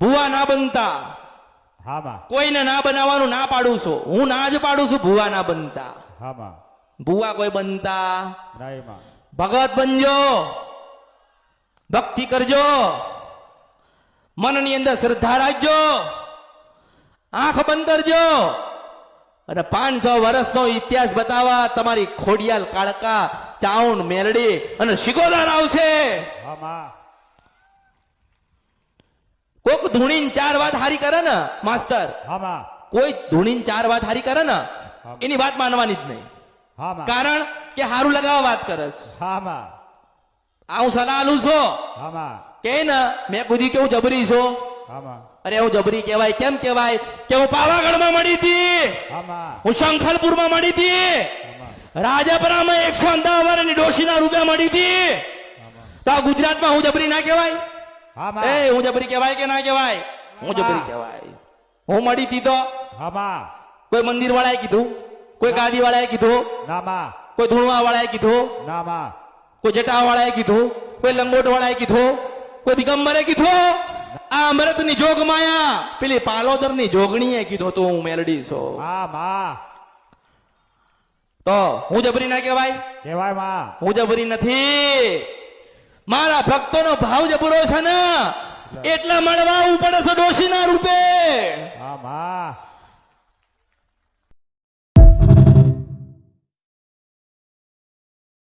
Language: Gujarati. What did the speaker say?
ભુવા ના બનતા. હા માં. કોઈને ના બનાવવાનું ના પાડું છું, હું ના જ પાડું છું. ભુવા ના બનતા. હા માં. ભુવા કોઈ બનતા નહીં માં. ભગત બનજો, ભક્તિ કરજો, મનની અંદર શ્રદ્ધા રાખજો, આંખ બંધ કરજો અને 500 વર્ષનો ઇતિહાસ બતાવવા તમારી ખોડિયાલ કાળકા ચાઉન મેલડી અને શિકોદર આવશે. હા માં. કોક ધૂણીને 4 વાત હારી કરે ને માસ્તર, હા માં. કોઈ ધૂણીને 4 વાત હારી કરે ને એની વાત માનવાની જ નહીં. હા માં. કારણ કે હારું લગાવવા વાત કરસ. હા માં. આ હું સલાહ આલું છું હા માં. કે ને મેં કુદી કેવું જબરી છું. હા માં. અરે હું જબરી કહેવાય કેમ કહેવાય કે હું પાવાગઢમાં મળી હતી, હા માં. હું શંખલપુરમાં મળી હતી, રાજાપરામાં 150 વર્ષની ડોશીના રૂપે મળી હતી. તો આ ગુજરાતમાં હું જબરી ના કહેવાય? હા માં. એ હું જબરી કહેવાય કે ના કહેવાય? હું જબરી કહેવાય. હું મળી હતી તો હા માં. કોઈ મંદિર વાળાએ કીધું, કોઈ ગાદી વાળાએ કીધું, ના માં. કોઈ ધૂણવા વાળાએ કીધું, ના માં. કોઈ જટા વાળાએ કીધું, કોઈ લંગોટ વાળાએ કીધું, કોઈ દિગંબરે કીધું. આ અમૃતની જોગ માયા પેલી પાલોદરની જોગણીએ કીધું તો હું મેલડી છું. હા માં. તો હું જબરી ના કહેવાય? કહેવાય માં. હું જબરી નથી. મારા ભક્તોનો ભાવ જબરો છે ને એટલે મળવા આવવું પડે છે ડોશીના રૂપે. હા માં.